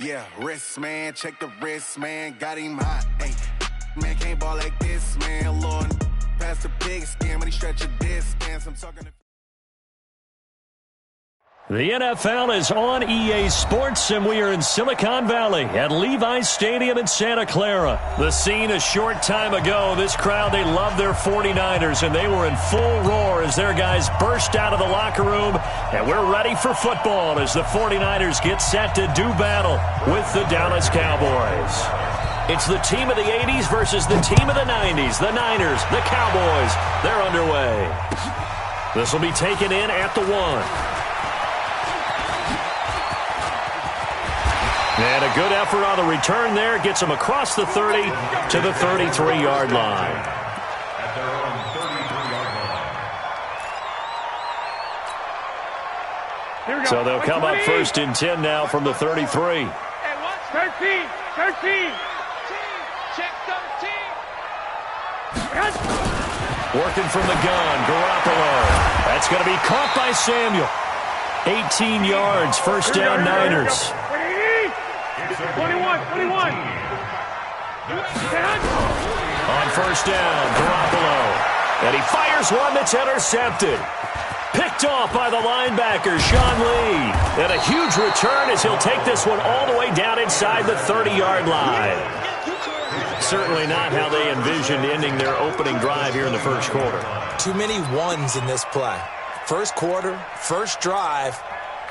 Yeah, wrist, man, check the wrist, man, got him hot. Hey, man, can't ball like this, man. Lord, past the pig skin when he stretch a distance. I'm talking to... The NFL is on EA Sports, and we are in Silicon Valley at Levi's Stadium in Santa Clara. The scene a short time ago, this crowd, they love their 49ers, and they were in full roar as their guys burst out of the locker room, and we're ready for football as the 49ers get set to do battle with the Dallas Cowboys. It's the team of the 80s versus the team of the 90s, the Niners, the Cowboys. They're underway. This will be taken in at the 1. And a good effort on the return there. Gets him across the 30 to the 33-yard line. At their own 33-yard line. So they'll come up first and 10 now from the 33. 13. Check 13. Working from the gun, Garoppolo. That's going to be caught by Samuel. 18 yards, first down Niners. 21. On first down, Garoppolo. And he fires one that's intercepted. Picked off by the linebacker, Sean Lee. And a huge return as he'll take this one all the way down inside the 30-yard line. Certainly not how they envisioned ending their opening drive here in the first quarter. Too many ones in this play. First quarter, first drive,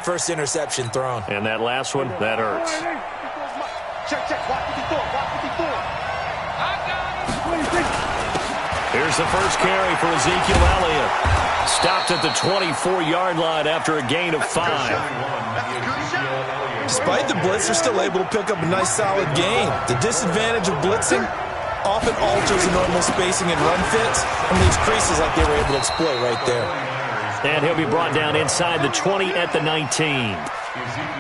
first interception thrown. And that last one, that hurts. Check. Watch what he's doing. I got him. Here's the first carry for Ezekiel Elliott. Stopped at the 24-yard line after a gain of 5. Despite the blitz, they're still able to pick up a nice, solid gain. The disadvantage of blitzing often alters the normal spacing and run fits and leaves creases like they were able to exploit right there. And he'll be brought down inside the 20 at the 19.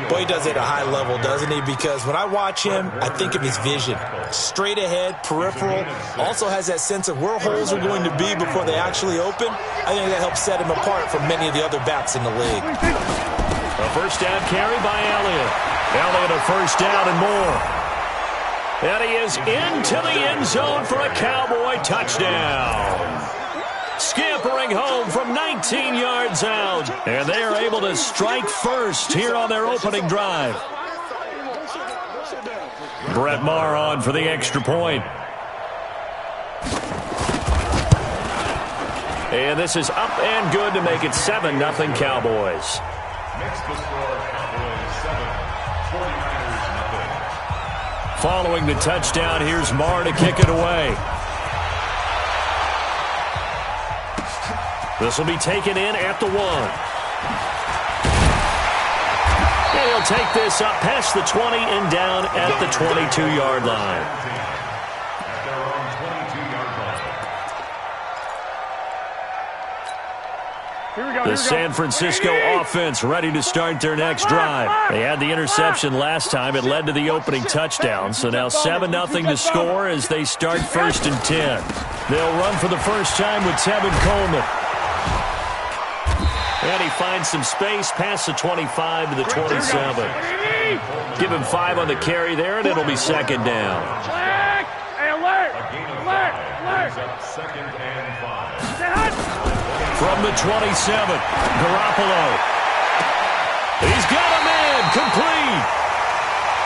Boy, he does it at a high level, doesn't he? Because when I watch him, I think of his vision. Straight ahead, peripheral. Also has that sense of where holes are going to be before they actually open. I think that helps set him apart from many of the other backs in the league. A first down carry by Elliott. Elliott a first down and more. And he is into the end zone for a Cowboy touchdown. Scampering home from 19 yards out. And they are able to strike first here on their opening drive. Brett Maher on for the extra point. And this is up and good to make it 7-0 Cowboys. Makes the score Cowboys 7, 49ers 0. Following the touchdown, here's Maher to kick it away. This will be taken in at the 1. And he'll take this up past the 20 and down at the 22-yard line. At their own 22-yard line. The San Francisco offense ready to start their next drive. They had the interception last time. It led to the opening touchdown. So now 7-0 to score as they start first and 10. They'll run for the first time with Tevin Coleman. And he finds some space past the 25 to the 27. Give him 5 on the carry there, and it'll be second down. A gain of 5 brings up second and 5. From the 27, Garoppolo. He's got a man complete.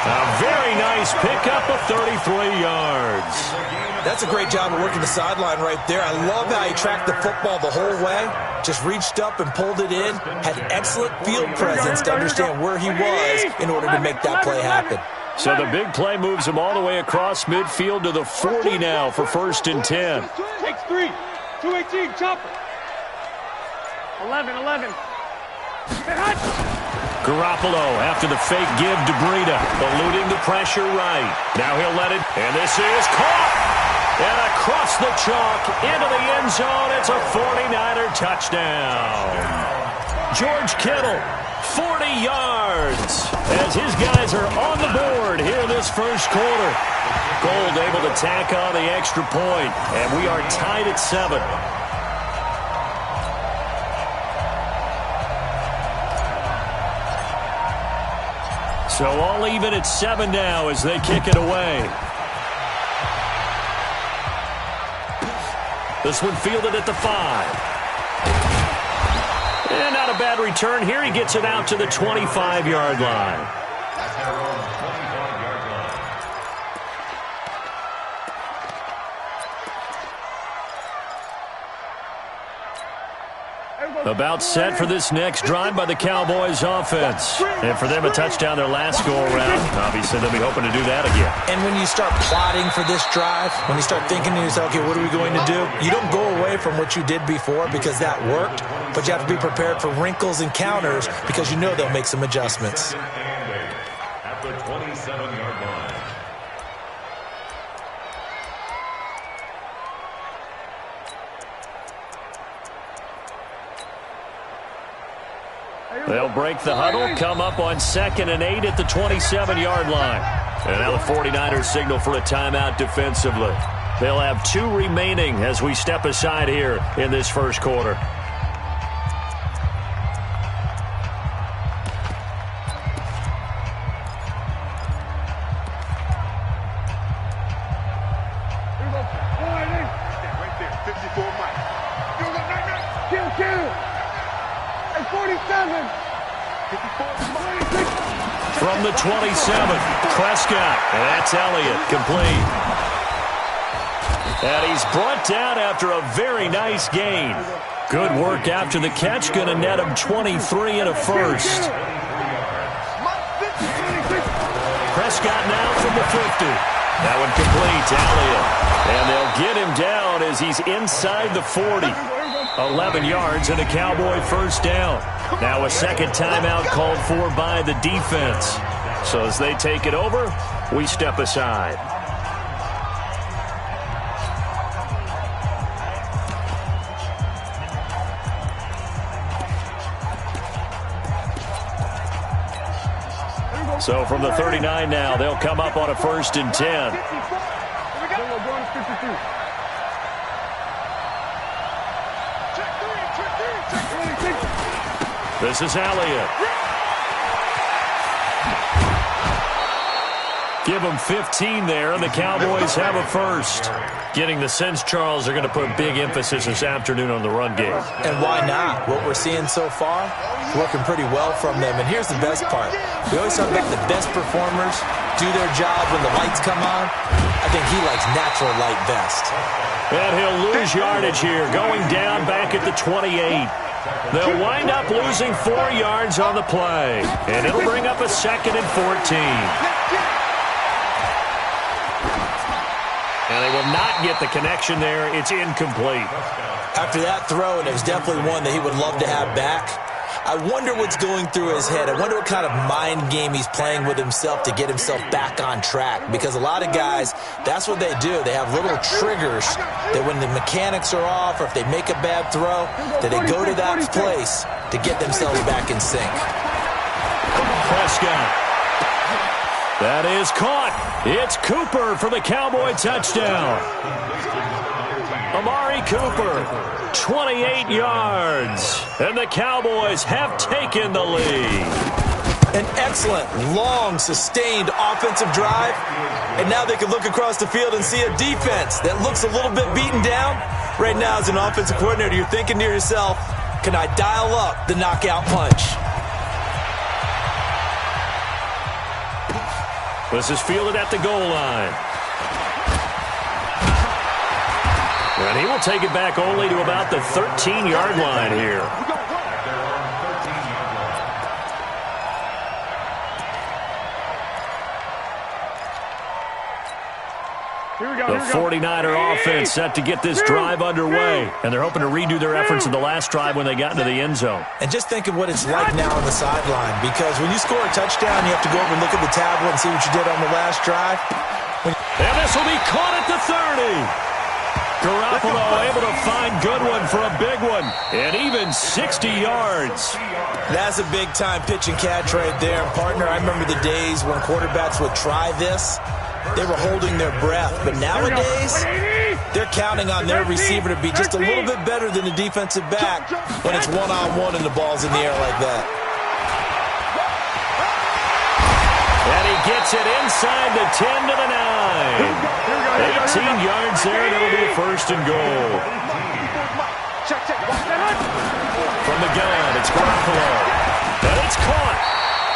A very nice pickup of 33 yards. That's a great job of working the sideline right there. I love how he tracked the football the whole way. Just reached up and pulled it in. Had excellent field presence to understand where he was in order to make that play happen. So the big play moves him all the way across midfield to the 40 now for first and 10. Takes 3. 218. Chopper. 11. Garoppolo after the fake give to Breida, eluding the pressure right. Now he'll let it, and this is caught. And across the chalk into the end zone, it's a 49er touchdown. George Kittle, 40 yards, as his guys are on the board here in this first quarter. Gold able to tack on the extra point, and we are tied at 7. So all even at 7 now as they kick it away. This one fielded at the 5. And not a bad return here. He gets it out to the 25-yard line. About set for this next drive by the Cowboys offense. And for them, a touchdown their last go-around. Obviously, they'll be hoping to do that again. And when you start plotting for this drive, when you start thinking to yourself, okay, what are we going to do? You don't go away from what you did before because that worked, but you have to be prepared for wrinkles and counters because you know they'll make some adjustments. At the 27-yard line. They'll break the huddle, come up on 2nd and 8 at the 27-yard line. And now the 49ers signal for a timeout defensively. They'll have 2 remaining as we step aside here in this first quarter. From the 27, Prescott, and that's Elliott, complete. And he's brought down after a very nice gain. Good work after the catch, going to net him 23 and a first. Prescott now from the 50. That one complete to Elliott. And they'll get him down as he's inside the 40. 11 yards and a Cowboy first down. Now a second timeout called for by the defense. So as they take it over, we step aside. So from the 39 now, they'll come up on a 1st and 10. This is Elliott. Give them 15 there, and the Cowboys have a first. Getting the sense, Charles, they're going to put a big emphasis this afternoon on the run game. And why not? What we're seeing so far, working pretty well from them. And here's the best part. We always talk about the best performers do their job when the lights come on. I think he likes natural light best. And he'll lose yardage here, going down back at the 28. They'll wind up losing 4 yards on the play. And it'll bring up a 2nd and 14. And they will not get the connection there. It's incomplete. After that throw, and it was definitely one that he would love to have back, I wonder what's going through his head. I wonder what kind of mind game he's playing with himself to get himself back on track. Because a lot of guys, that's what they do. They have little triggers that when the mechanics are off or if they make a bad throw, that they go to that place to get themselves back in sync. Prescott. That is caught. It's Cooper for the Cowboy touchdown. Amari Cooper, 28 yards. And the Cowboys have taken the lead. An excellent, long, sustained offensive drive. And now they can look across the field and see a defense that looks a little bit beaten down. Right now, as an offensive coordinator, you're thinking to yourself, can I dial up the knockout punch? This is fielded at the goal line. And he will take it back only to about the 13-yard line here. The 49er offense set to get this drive underway. And they're hoping to redo their efforts in the last drive when they got into the end zone. And just think of what it's like now on the sideline. Because when you score a touchdown, you have to go over and look at the tablet and see what you did on the last drive. And this will be caught at the 30. Garoppolo able to find Goodwin for a big one. And even 60 yards. That's a big-time pitch and catch right there. Partner, I remember the days when quarterbacks would try this. They were holding their breath. But nowadays, they're counting on their receiver to be just a little bit better than the defensive back when it's one-on-one and the ball's in the air like that. gets it inside the 10 to the 9. 18 yards there, and it'll be a first and goal. From the gun, it's Garoppolo. And it's caught.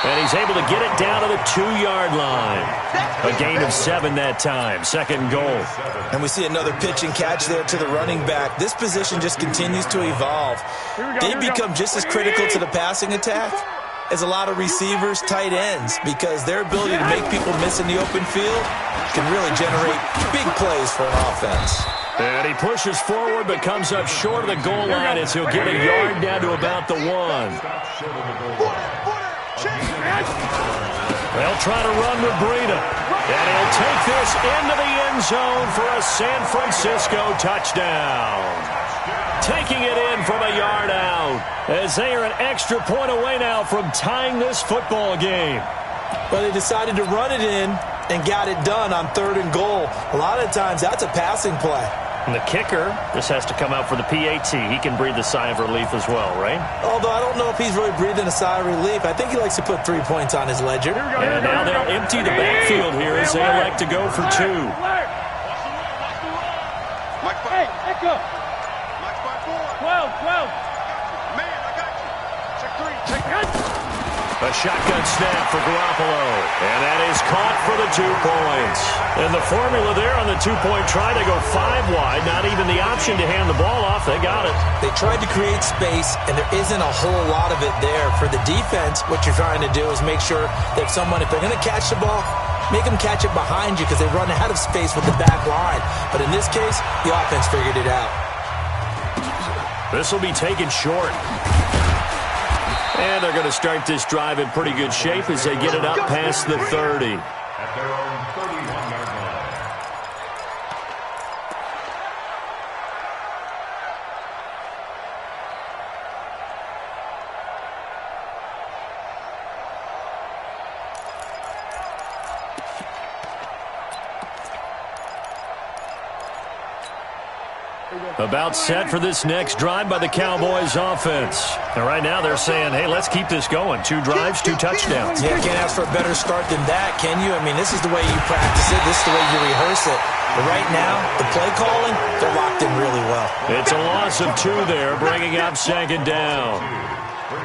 And he's able to get it down to the 2-yard line. A gain of 7 that time. Second and goal. And we see another pitch and catch there to the running back. This position just continues to evolve. They become just as critical to the passing attack as a lot of receivers, tight ends, because their ability to make people miss in the open field can really generate big plays for an offense. And he pushes forward but comes up short of the goal line as he'll get a yard down to about the 1. They'll try to run with Breida. And he'll take this into the end zone for a San Francisco touchdown. Taking it in from a yard out, as they are an extra point away now from tying this football game. Well, they decided to run it in and got it done on 3rd and goal. A lot of times that's a passing play. And the kicker just has to come out for the PAT. He can breathe a sigh of relief as well, right? Although I don't know if he's really breathing a sigh of relief. I think he likes to put 3 points on his ledger. And now they'll empty the backfield here as they elect to go for 2. Hey, Echo. 12. Man, I got you. Check 3. Check it. A shotgun snap for Garoppolo. And that is caught for the 2 points. And the formula there on the 2-point try to go 5 wide. Not even the option to hand the ball off. They got it. They tried to create space, and there isn't a whole lot of it there. For the defense, what you're trying to do is make sure that if they're going to catch the ball, make them catch it behind you because they run out of space with the back line. But in this case, the offense figured it out. This will be taken short. And they're going to start this drive in pretty good shape as they get it up past the 30. At their own 31-yard line. About set for this next drive by the Cowboys offense. And right now they're saying, hey, let's keep this going. 2 drives, 2 touchdowns. Yeah, can't ask for a better start than that, can you? I mean, this is the way you practice it. This is the way you rehearse it. But right now, the play calling, they're locked in really well. It's a loss of 2 there, bringing up 2nd down.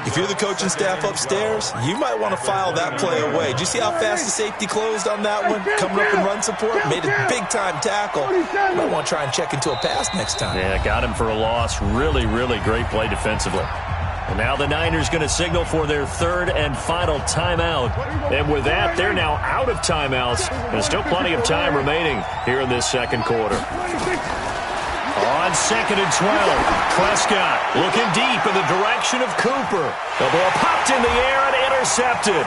If you're the coaching staff upstairs, you might want to file that play away. Did you see how fast the safety closed on that one? Coming up in run support, made a big-time tackle. Might want to try and check into a pass next time. Yeah, got him for a loss. Really, really great play defensively. And now the Niners going to signal for their 3rd and final timeout. And with that, they're now out of timeouts. There's still plenty of time remaining here in this 2nd quarter. On 2nd and 12, Prescott looking deep in the direction of Cooper. The ball popped in the air and intercepted.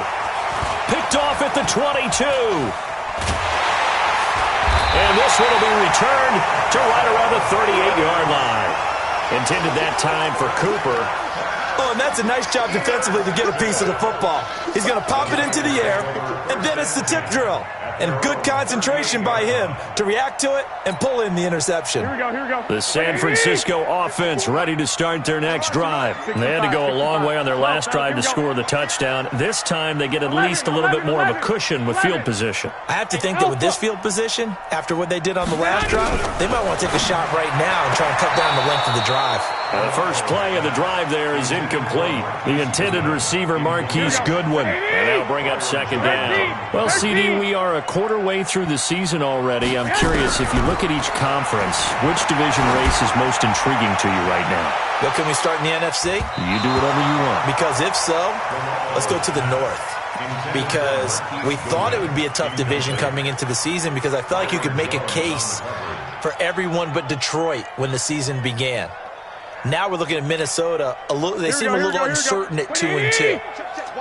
Picked off at the 22. And this one will be returned to right around the 38-yard line. Intended that time for Cooper. Oh, and that's a nice job defensively to get a piece of the football. He's going to pop it into the air, and then it's the tip drill. And good concentration by him to react to it and pull in the interception. Here we go. The San Francisco offense ready to start their next drive. They had to go a long way on their last drive to score the touchdown. This time they get at least a little bit more of a cushion with field position. I have to think that with this field position, after what they did on the last drive, they might want to take a shot right now and try and cut down the length of the drive. The first play of the drive there is incomplete. The intended receiver, Marquise Goodwin. And they'll bring up 2nd down. Well, CD, we are a quarter way through the season already. I'm curious, if you look at each conference, which division race is most intriguing to you right now? Well, can we start in the NFC? You do whatever you want. Because if so, let's go to the North. Because we thought it would be a tough division coming into the season because I felt like you could make a case for everyone but Detroit when the season began. Now we're looking at Minnesota. They seem a little uncertain at 2-2.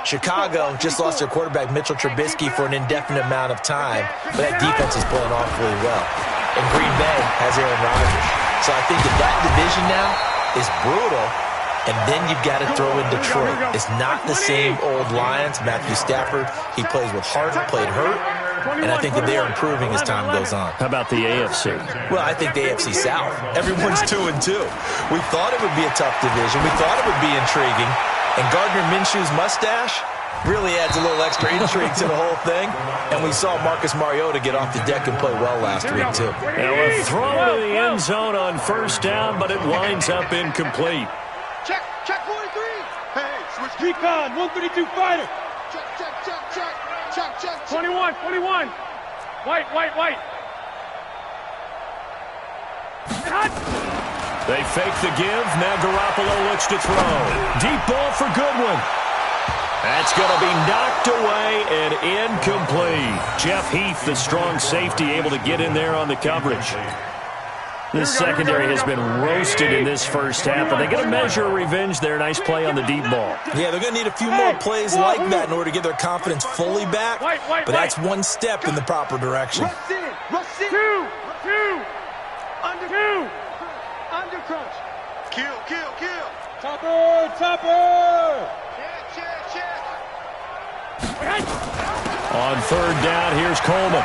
Chicago just lost their quarterback, Mitchell Trubisky, for an indefinite amount of time, but that defense is playing awfully well. And Green Bay has Aaron Rodgers. So I think that division now is brutal, and then you've got to throw in Detroit. It's not the same old Lions. Matthew Stafford, he plays with heart, played hurt, and I think that they are improving as time goes on. How about the AFC? Well, I think the AFC South. Everyone's 2-2. We thought it would be a tough division. We thought it would be intriguing. And Gardner Minshew's mustache, Really adds a little extra intrigue to the whole thing. And we saw Marcus Mariota get off the deck and play well last week, too. Now a throw to the end zone on first down, but it winds up incomplete. Check 43. Hey, switch. Recon, 132 fighter. Check. 21. White. They fake the give. Now Garoppolo looks to throw. Deep ball for Goodwin. That's going to be knocked away and incomplete. Jeff Heath, the strong safety, able to get in there on the coverage. This secondary has been roasted in this first half, but they're going to measure revenge there. Nice play on the deep ball. Yeah, they're going to need a few more plays like that in order to get their confidence fully back, but that's one step in the proper direction. Rush in. Two. Under crunch. Kill. Topper. Check. On third down, here's Coleman.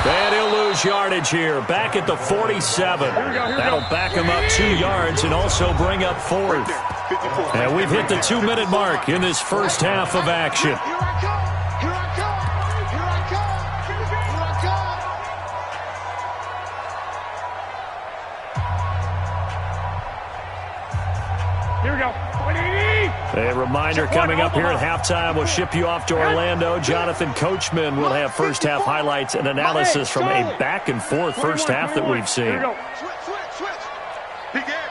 And he'll lose yardage here. Back at the 47. That'll back him up 2 yards and also bring up fourth. And we've hit the 2-minute mark in this first half of action. Here we go. 180. A reminder coming up here at halftime. We'll ship you off to Orlando. Jonathan Coachman will have first half highlights and analysis from a back and forth first half that we've seen. Here we go. Switch. Big Ed.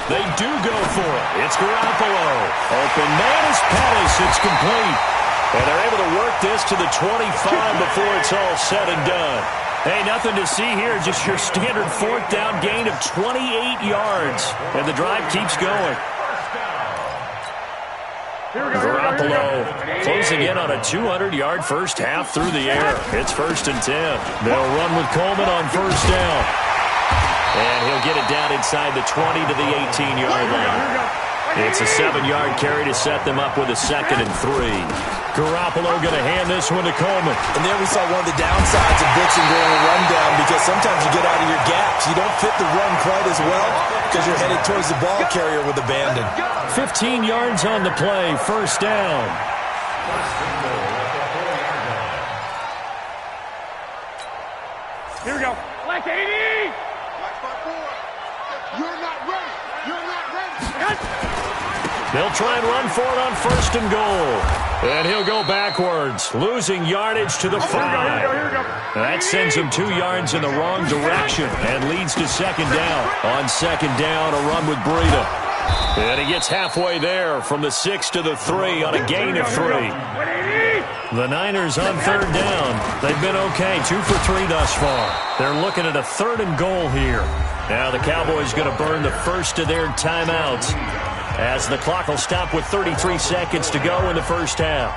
They do go for it. It's Garoppolo. Open man is Pettis. It's complete. And they're able to work this to the 25 before it's all said and done. Hey, nothing to see here. Just your standard fourth down gain of 28 yards. And the drive keeps going. Garoppolo closing in on a 200-yard first half through the air. It's 1st and 10. They'll run with Coleman on first down. And he'll get it down inside the 20 to the 18-yard line. It's a 7-yard carry to set them up with a 2nd and 3. Garoppolo going to hand this one to Coleman. And there we saw one of the downsides of blitzing during a rundown, because sometimes you get out of your gaps. You don't fit the run quite as well because you're headed towards the ball carrier with abandon. 15 yards on the play, first down. Here we go. Black 80. You're not ready. They'll try and run for it on 1st and goal. And he'll go backwards, losing yardage to the 5. Here we go. That sends him 2 yards in the wrong direction and leads to 2nd down. On 2nd down, a run with Breida. And he gets halfway there from the 6 to the 3 on a gain of 3. The Niners on 3rd down. They've been okay, 2 for 3 thus far. They're looking at a 3rd and goal here. Now the Cowboys going to burn the first of their timeouts, as the clock will stop with 33 seconds to go in the first half.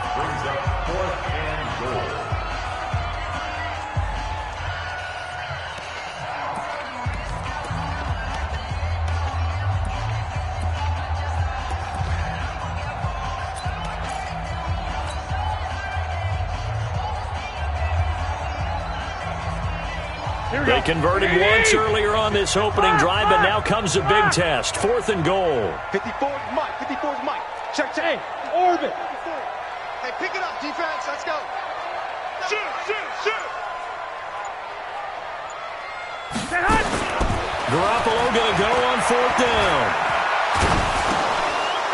They converted once earlier on this opening drive, but now comes a big test. 4th and goal. 54's Mike. Check. Hey, orbit. Hey, pick it up, defense. Let's go. Shoot. Garoppolo going to go on 4th down.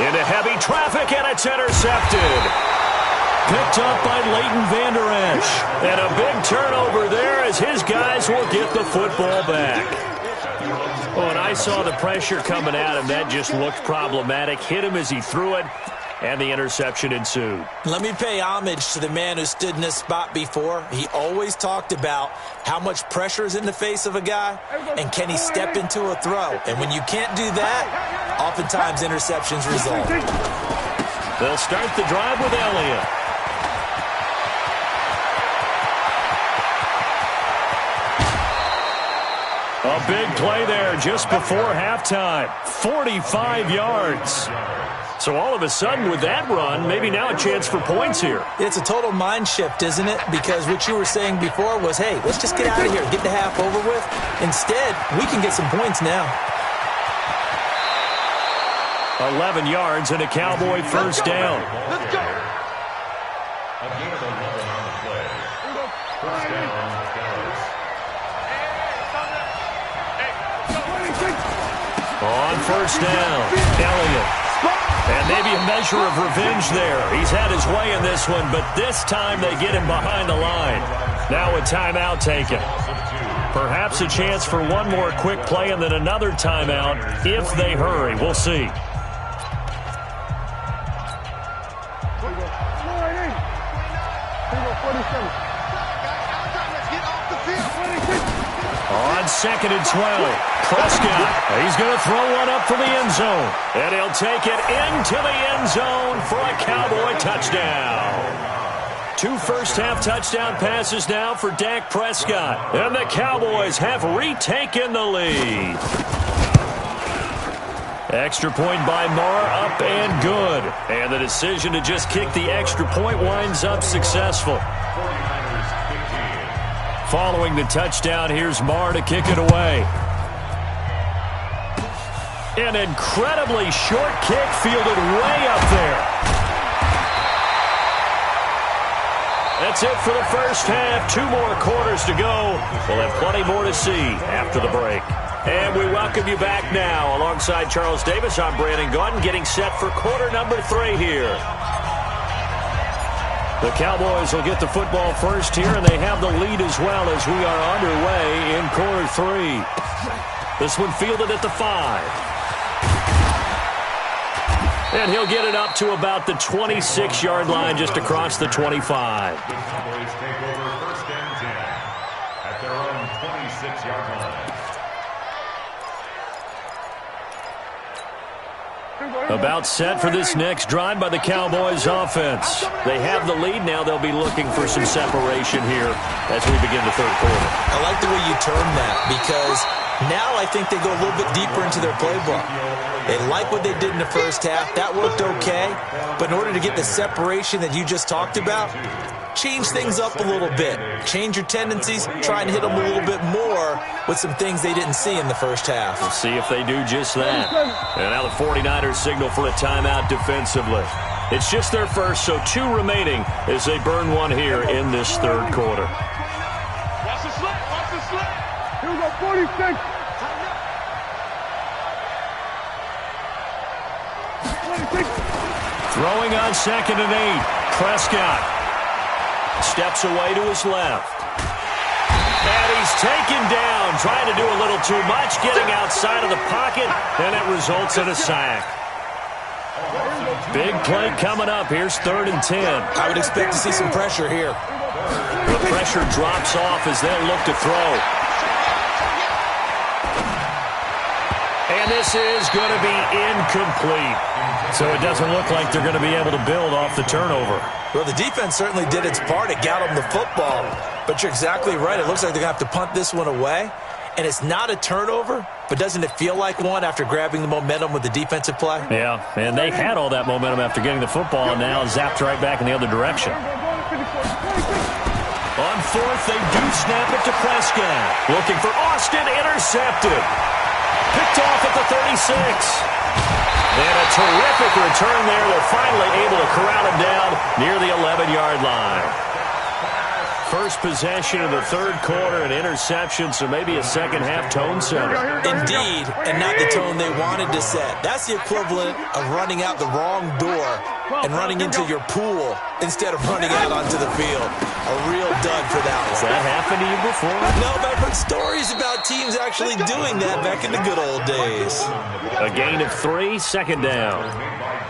Into heavy traffic, and it's intercepted. Picked up by Leighton Vander Esch. And a big turnover there as his guys will get the football back. When I saw the pressure coming at him, that just looked problematic. Hit him as he threw it, and the interception ensued. Let me pay homage to the man who stood in this spot before. He always talked about how much pressure is in the face of a guy, and can he step into a throw. And when you can't do that, oftentimes interceptions result. They'll start the drive with Elliott. A big play there just before halftime. 45 yards. So all of a sudden with that run, maybe now a chance for points here. It's a total mind shift, isn't it? Because what you were saying before was, hey, let's just get out of here, get the half over with. Instead, we can get some points now. 11 yards and a Cowboy first down. Let's go. A gain of 11 on the play. First down, Dallas. On first down, Elliott. And maybe a measure of revenge there. He's had his way in this one, but this time they get him behind the line. Now a timeout taken. Perhaps a chance for one more quick play and then another timeout if they hurry. We'll see. On 2nd and 12, Prescott. He's going to throw one up for the end zone. And he'll take it into the end zone for a Cowboy touchdown. 2 first-half touchdown passes now for Dak Prescott. And the Cowboys have retaken the lead. Extra point by Marr, up and good. And the decision to just kick the extra point winds up successful. Following the touchdown, here's Marr to kick it away. An incredibly short kick fielded way up there. That's it for the first half. 2 more quarters to go. We'll have plenty more to see after the break. And we welcome you back now. Alongside Charles Davis, I'm Brandon Gaudin, getting set for quarter number 3 here. The Cowboys will get the football first here, and they have the lead as well as we are underway in quarter 3. This one fielded at the 5. And he'll get it up to about the 26-yard line, just across the 25. The Cowboys take over first and 10 at their own 26-yard line. About set for this next drive by the Cowboys offense. They have the lead now. They'll be looking for some separation here as we begin the third quarter. I like the way you term that, because now I think they go a little bit deeper into their playbook. They like what they did in the first half. That worked okay. But in order to get the separation that you just talked about, change things up a little bit. Change your tendencies. Try and hit them a little bit more with some things they didn't see in the first half. We'll see if they do just that. And now the 49ers signal for a timeout defensively. It's just their first, so 2 remaining as they burn one here in this third quarter. Watch the slip. Watch the slip. Here we go, 46. Throwing on 2nd and 8. Prescott steps away to his left. And he's taken down, trying to do a little too much, getting outside of the pocket, and it results in a sack. Big play coming up. Here's 3rd and 10. I would expect to see some pressure here. The pressure drops off as they look to throw. And this is going to be incomplete. So it doesn't look like they're going to be able to build off the turnover. Well, the defense certainly did its part. It got them the football. But you're exactly right. It looks like they're going to have to punt this one away. And it's not a turnover, but doesn't it feel like one after grabbing the momentum with the defensive play? Yeah, and they had all that momentum after getting the football, and now zapped right back in the other direction. On 4th, they do snap it to Prescott. Looking for Austin, intercepted. Picked off at the 36. And a terrific return there. They're finally able to corral him down near the 11-yard line. First possession of the third quarter, an interception, so maybe a second-half tone setter. Indeed, and not the tone they wanted to set. That's the equivalent of running out the wrong door and running into your pool instead of running out onto the field. A real dud for that one. Has that happened to you before? No, but I've heard stories about teams actually doing that back in the good old days. A gain of 3, 2nd down.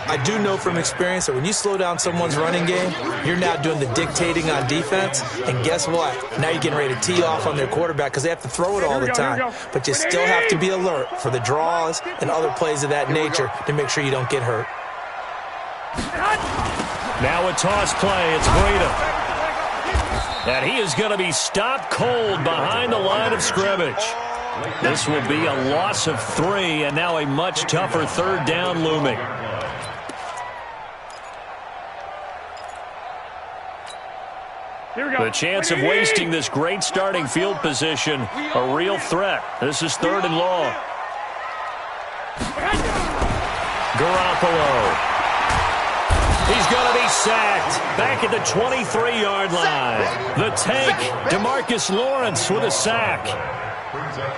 I do know from experience that when you slow down someone's running game, you're now doing the dictating on defense. And guess what? Now you're getting ready to tee off on their quarterback because they have to throw it all the time. But you still have to be alert for the draws and other plays of that nature to make sure you don't get hurt. Now a toss play. It's Breida. And he is going to be stopped cold behind the line of scrimmage. This will be a loss of 3, and now a much tougher 3rd down looming. The chance of wasting this great starting field position, a real threat. This is 3rd and long. Garoppolo. He's going to be sacked back at the 23-yard line. The tank, DeMarcus Lawrence with a sack.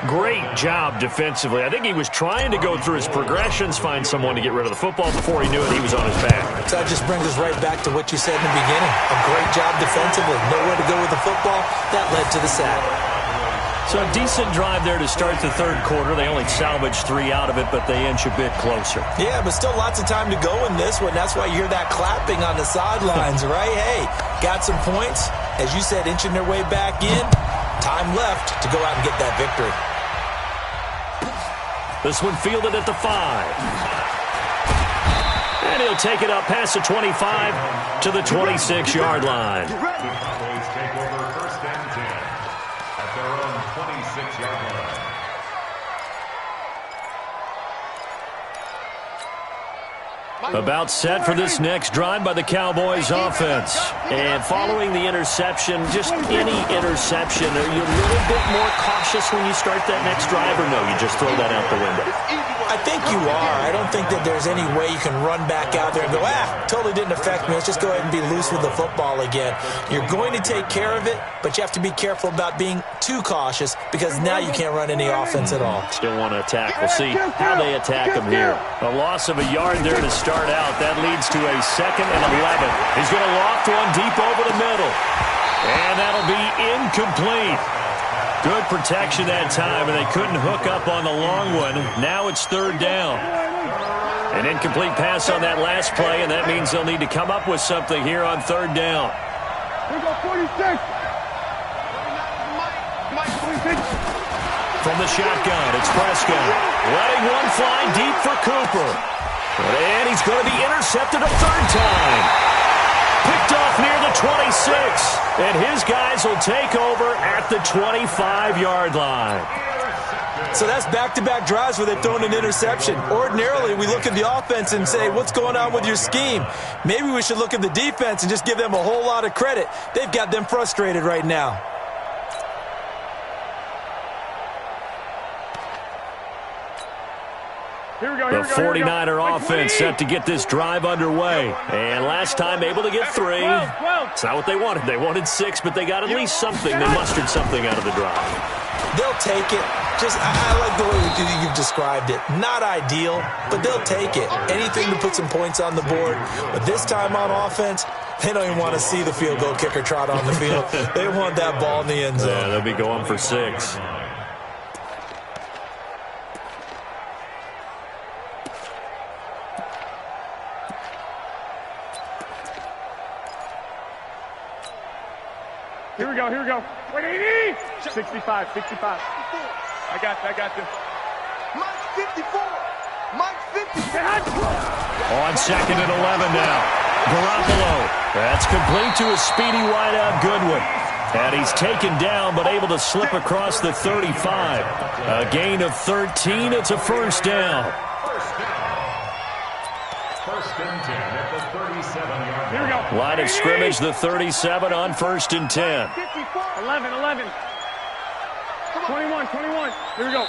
Great job defensively. I think he was trying to go through his progressions, find someone to get rid of the football. Before he knew it, he was on his back. So that just brings us right back to what you said in the beginning. A great job defensively. Nowhere to go with the football. That led to the sack. So a decent drive there to start the third quarter. They only salvaged 3 out of it, but they inch a bit closer. Yeah, but still lots of time to go in this one. That's why you hear that clapping on the sidelines, right? Hey, got some points. As you said, inching their way back in. Time left to go out and get that victory. This one fielded at the 5. And he'll take it up past the 25 to the 26-yard line. Cowboys take over first and 10 at their own 26-yard line. About set for this next drive by the Cowboys offense. And following the interception, just any interception, are you a little bit more cautious when you start that next drive, or no, you just throw that out the window? I think you are. I don't think that there's any way you can run back out there and go, totally didn't affect me. Let's just go ahead and be loose with the football again. You're going to take care of it, but you have to be careful about being too cautious because now you can't run any offense at all. Still want to attack. We'll see how they attack him here. A loss of a yard there to start out. That leads to a 2nd and 11. He's going to loft one deep over the middle. And that'll be incomplete. Good protection that time, and they couldn't hook up on the long one. Now it's 3rd down. An incomplete pass on that last play, and that means they'll need to come up with something here on 3rd down. Here we go, 46. From the shotgun, it's Prescott. Letting one fly deep for Cooper. And he's going to be intercepted a 3rd time. Picked off near the 26. And his guys will take over at the 25-yard line. So that's back-to-back drives where they've thrown an interception. Ordinarily, we look at the offense and say, what's going on with your scheme? Maybe we should look at the defense and just give them a whole lot of credit. They've got them frustrated right now. The 49er offense set to get this drive underway. And last time able to get 3. It's not what they wanted. They wanted 6, but they got at least something. They mustered something out of the drive. They'll take it. I like the way you've described it. Not ideal, but they'll take it. Anything to put some points on the board. But this time on offense, they don't even want to see the field goal kicker trot on the field. They want that ball in the end zone. Yeah, they'll be going for 6. Here we go. 180. 65. I got you. Mike 54. Mike 54. On 2nd and 11 now. Garoppolo. That's complete to a speedy wideout Goodwin. And he's taken down but able to slip across the 35. A gain of 13. It's a 1st down. First and 10 at the 37-yard line. Here we go. Line of scrimmage, the 37 on 1st and 10. 11. 21. Here we go.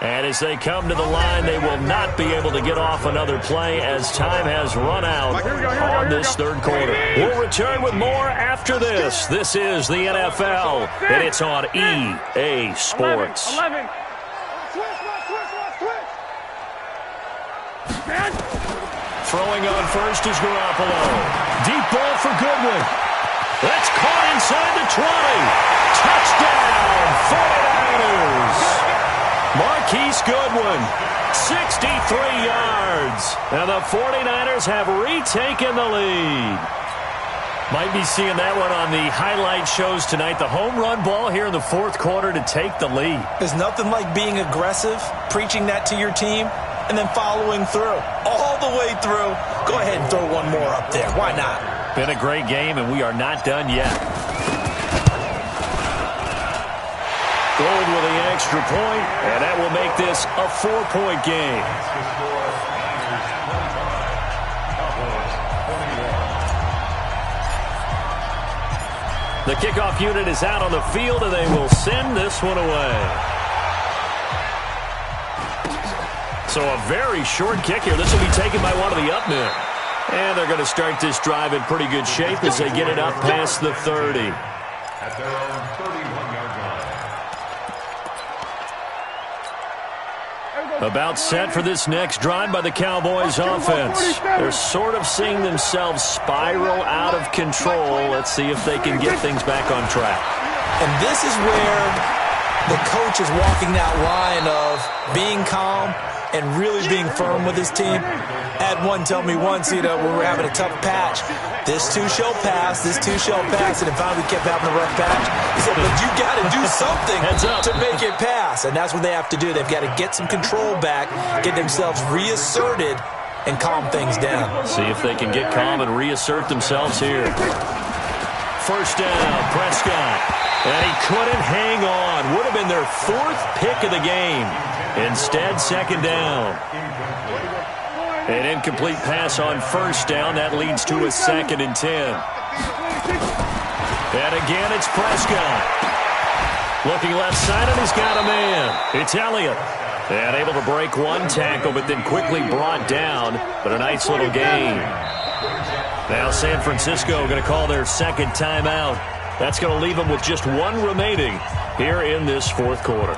And as they come to the line, they will not be able to get off another play as time has run out on this 3rd quarter. We'll return with more after this. This is the NFL, and it's on EA Sports. 11. Throwing on first is Garoppolo. Deep ball for Goodwin. That's caught inside the 20. Touchdown, 49ers. Marquise Goodwin, 63 yards. And the 49ers have retaken the lead. Might be seeing that one on the highlight shows tonight. The home run ball here in the 4th quarter to take the lead. There's nothing like being aggressive, preaching that to your team, and then following through. All the way through. Go ahead and throw one more up there. Why not? Been a great game, and we are not done yet. Gold with the extra point, and that will make this a 4-point game. The kickoff unit is out on the field, and they will send this one away. So a very short kick here. This will be taken by one of the up men. And they're going to start this drive in pretty good shape as they get it up past the 30. At their own 31-yard line. About set for this next drive by the Cowboys offense. They're sort of seeing themselves spiral out of control. Let's see if they can get things back on track. And this is where the coach is walking that line of being calm and really being firm with his team. Had one tell me once, when we're having a tough patch, this too shall pass, this too shall pass, and finally we kept having a rough patch. He said, but you got to do something to make it pass, and that's what they have to do. They've got to get some control back, get themselves reasserted, and calm things down. See if they can get calm and reassert themselves here. First down, Prescott. And he couldn't hang on. Would have been their 4th pick of the game. Instead, second down. An incomplete pass on first down. That leads to a 2nd and 10. And again, it's Prescott. Looking left side, and he's got a man. It's Elliott. And able to break one tackle, but then quickly brought down. But a nice little gain. Now San Francisco going to call their 2nd timeout. That's going to leave them with just one remaining here in this 4th quarter.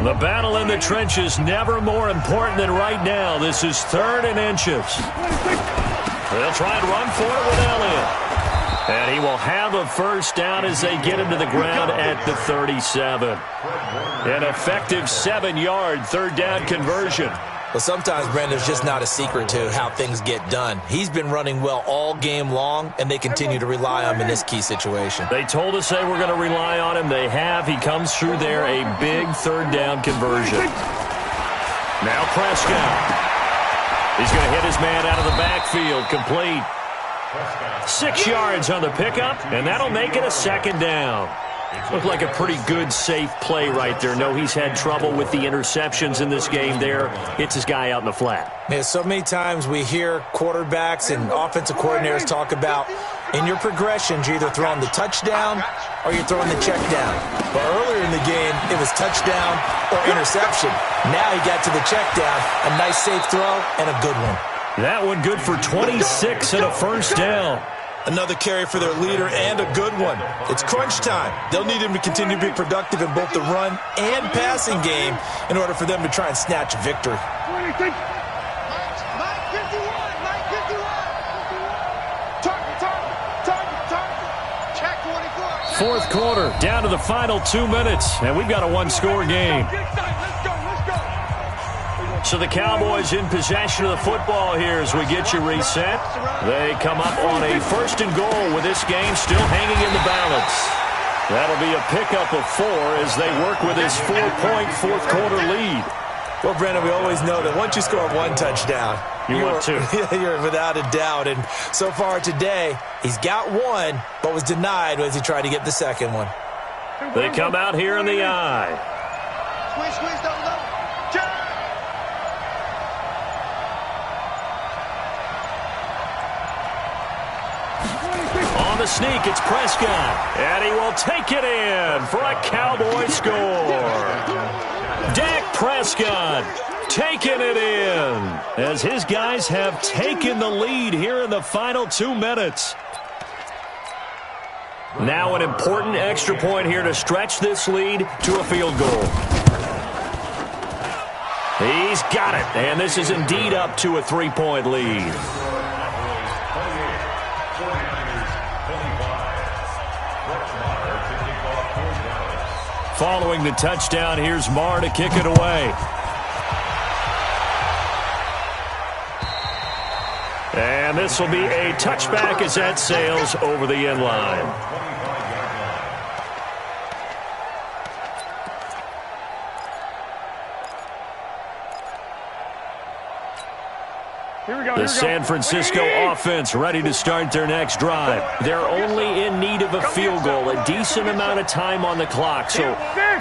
The battle in the trenches never more important than right now. This is 3rd and inches. They'll try and run for it with Elliott. And he will have a first down as they get him to the ground at the 37. An effective 7-yard 3rd down conversion. Well, sometimes, Brandon, there's just not a secret to how things get done. He's been running well all game long, and they continue to rely on him in this key situation. They told us they were going to rely on him. They have. He comes through there, a big 3rd down conversion. Now Prescott. He's going to hit his man out of the backfield, complete. 6 yards on the pickup, and that'll make it a 2nd down. Looked like a pretty good, safe play right there. No, he's had trouble with the interceptions in this game there. Hits his guy out in the flat. Yeah, so many times we hear quarterbacks and offensive coordinators talk about in your progressions, you're either throwing the touchdown or you're throwing the check down. But earlier in the game, it was touchdown or interception. Now he got to the check down, a nice safe throw, and a good one. That one good for 26 and a first down. Another carry for their leader and a good one. It's crunch time. They'll need him to continue to be productive in both the run and passing game in order for them to try and snatch a victory. Fourth quarter, down to the final 2 minutes, and we've got a one-score game. So the Cowboys in possession of the football here as we get you reset. They come up on a 1st and goal with this game still hanging in the balance. That'll be a pickup of 4 as they work with this 4-point 4th quarter lead. Well, Brandon, we always know that once you score one touchdown, you're without a doubt. And so far today, he's got one, but was denied as he tried to get the second one. They come out here in the eye. Squeeze, don't go. On the sneak, it's Prescott, and he will take it in for a Cowboy score. Dak Prescott taking it in as his guys have taken the lead here in the final 2 minutes. Now an important extra point here to stretch this lead to a field goal. He's got it, and this is indeed up to a 3-point lead. Following the touchdown, here's Marr to kick it away. And this will be a touchback as that sails over the end line. The San Francisco offense ready to start their next drive. They're only in need of a field goal, a decent amount of time on the clock. So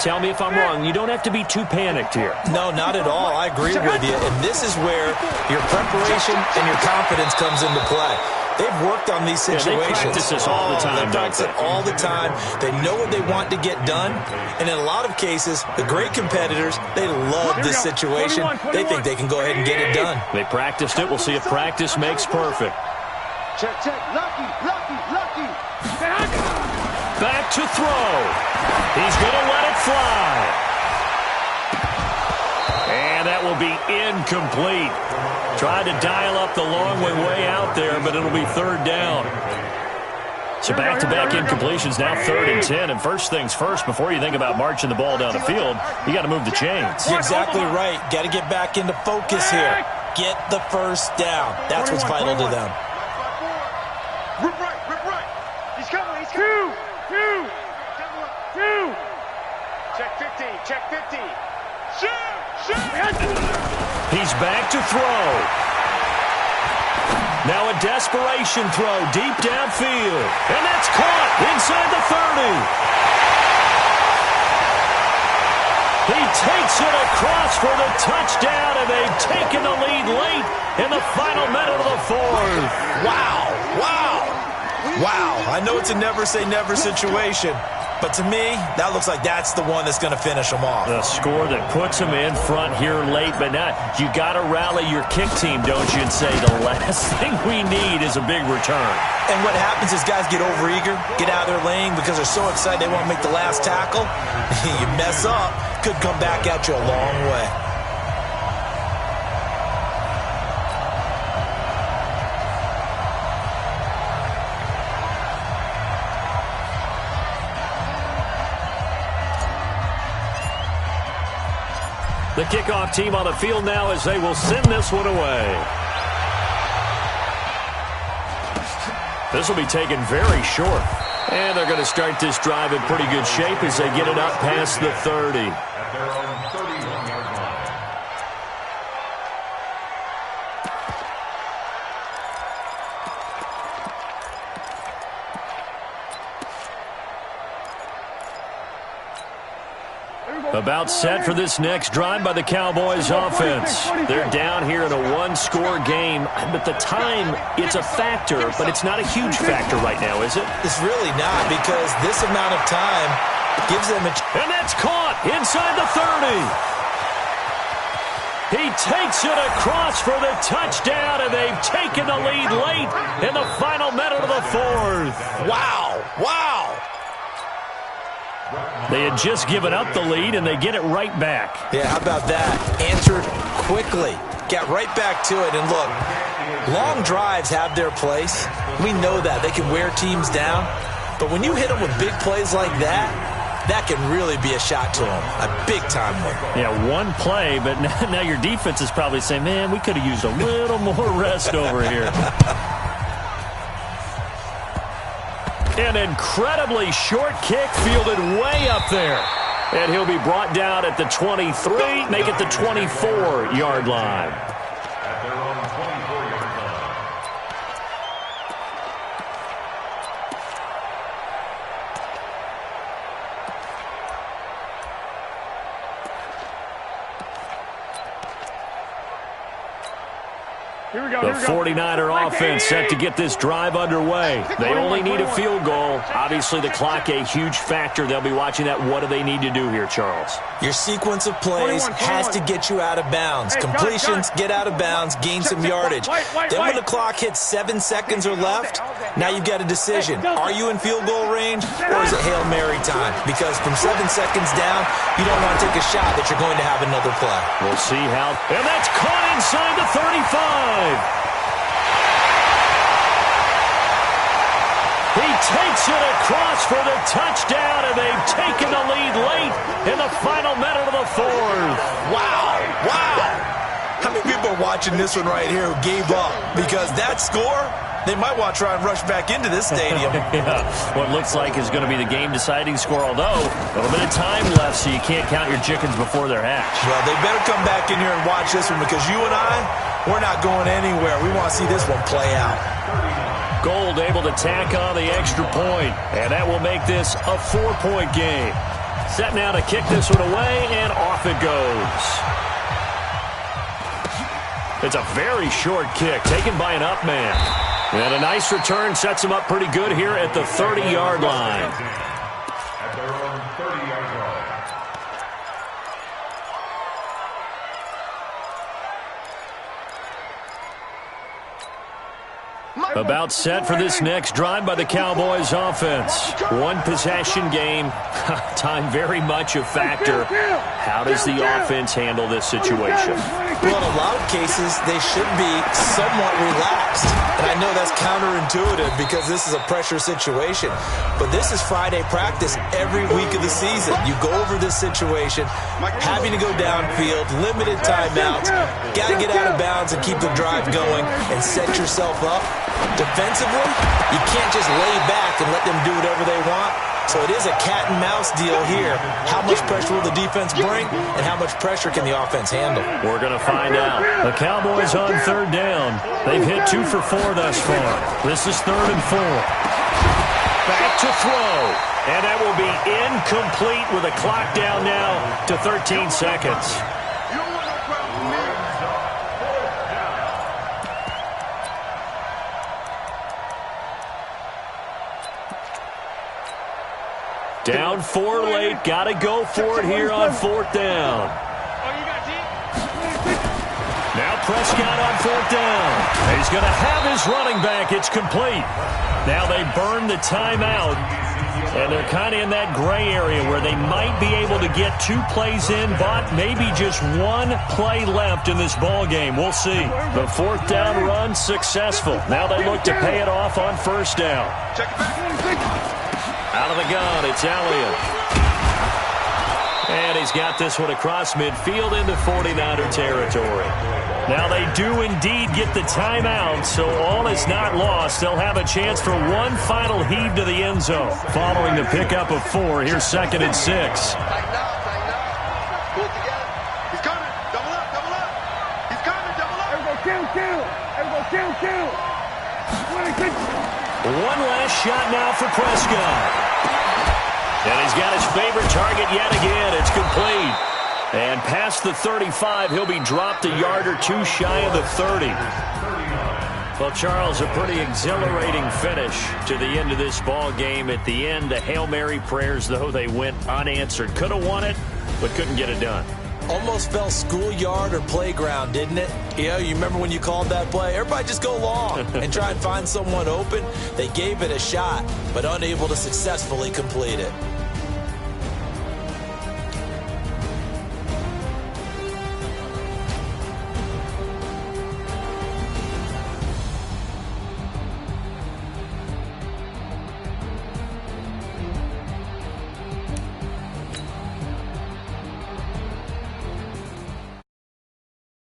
tell me if I'm wrong. You don't have to be too panicked here. No, not at all. I agree with you. And this is where your preparation and your confidence comes into play. They've worked on these situations. They practice this all the time. They practice it all the time. They know what they want to get done. And in a lot of cases, the great competitors, they love this situation. 21. They think they can go ahead and get it done. They practiced it. We'll see if practice makes perfect. Check. Lucky. Back to throw. He's going to let it fly. And that will be incomplete. Tried to dial up the long way out there, but it'll be third down. So back-to-back incompletions, now 3rd and 10. And first things first, before you think about marching the ball down the field, you got to move the chains. You're exactly right. Got to get back into focus here. Get the first down. That's what's vital to them. Rip right. He's coming. Two. Check 50. Shoot. He's back to throw. Now a desperation throw deep downfield. And that's caught inside the 30. He takes it across for the touchdown, and they've taken the lead late in the final minute of the 4th. Wow. I know it's a never-say-never situation, but to me, that looks like that's the one that's going to finish them off. The score that puts them in front here late, but now you got to rally your kick team, don't you, and say the last thing we need is a big return. And what happens is guys get overeager, get out of their lane because they're so excited they want to make the last tackle. You mess up, could come back at you a long way. The kickoff team on the field now as they will send this one away. This will be taken very short. And they're going to start this drive in pretty good shape as they get it up past the 30. About set for this next drive by the Cowboys offense. They're down here in a one-score game, but the time, it's a factor, but it's not a huge factor right now, is it? It's really not, because this amount of time gives them a... And that's caught inside the 30. He takes it across for the touchdown, and they've taken the lead late in the final minute of the 4th. Wow. They had just given up the lead, and they get it right back. Yeah, how about that? Answered quickly. Got right back to it. And look, long drives have their place. We know that. They can wear teams down. But when you hit them with big plays like that, that can really be a shot to them. A big-time one. Yeah, one play, but now your defense is probably saying, man, we could have used a little more rest over here. An incredibly short kick fielded way up there. And he'll be brought down at the 23, make it the 24-yard line. At their own 24-yard line. The 49er offense set to get this drive underway. They only need a field goal. Obviously, the clock a huge factor. They'll be watching that. What do they need to do here, Charles? Your sequence of plays has to get you out of bounds. Completions, get out of bounds, gain some yardage. Then when the clock hits 7 seconds or left, now you've got a decision. Are you in field goal range, or is it Hail Mary time? Because from 7 seconds down, you don't want to take a shot that you're going to have another play. We'll see how. And that's caught inside the 35. He takes it across for the touchdown, and they've taken the lead late in the final minute of the 4th. Wow. How many people are watching this one right here who gave up? Because that score, they might want to try and rush back into this stadium. Yeah, what looks like is going to be the game-deciding score, although a little bit of time left, so you can't count your chickens before they're hatched. Well, they better come back in here and watch this one, because you and I, we're not going anywhere. We want to see this one play out. Gold able to tack on the extra point, and that will make this a 4-point game. Set now to kick this one away, and off it goes. It's a very short kick taken by an up man. And a nice return sets him up pretty good here at the 30-yard line. At their own 30-yard line. About set for this next drive by the Cowboys offense. One possession game. Time very much a factor. How does the offense handle this situation? Well, in a lot of cases, they should be somewhat relaxed. And I know that's counterintuitive because this is a pressure situation. But this is Friday practice every week of the season. You go over this situation, having to go downfield, limited timeouts, got to get out of bounds and keep the drive going and set yourself up. Defensively, you can't just lay back and let them do whatever they want. So it is a cat and mouse deal here. How much pressure will the defense bring, and how much pressure can the offense handle? We're going to find out. The Cowboys on third down. They've hit 2 for 4 thus far. This is 3rd and 4. Back to throw. And that will be incomplete with a clock down now to 13 seconds. Down 4 late. Got to go for it here on 4th down. Now Prescott on 4th down. He's going to have his running back. It's complete. Now they burn the timeout. And they're kind of in that gray area where they might be able to get 2 plays in, but maybe just 1 play left in this ball game. We'll see. The 4th down run successful. Now they look to pay it off on 1st down. Out of the gun, it's Elliott. And he's got this one across midfield into 49er territory. Now they do indeed get the timeout, so all is not lost. They'll have a chance for one final heave to the end zone. Following the pickup of 4, here's 2nd and 6. One last shot now for Prescott. And he's got his favorite target yet again. It's complete. And past the 35, he'll be dropped a yard or 2 shy of the 30. Well, Charles, a pretty exhilarating finish to the end of this ball game. At the end, the Hail Mary prayers, though, they went unanswered. Could have won it, but couldn't get it done. Almost fell schoolyard or playground, didn't it? You remember when you called that play? Everybody just go long and try and find someone open. They gave it a shot, but unable to successfully complete it.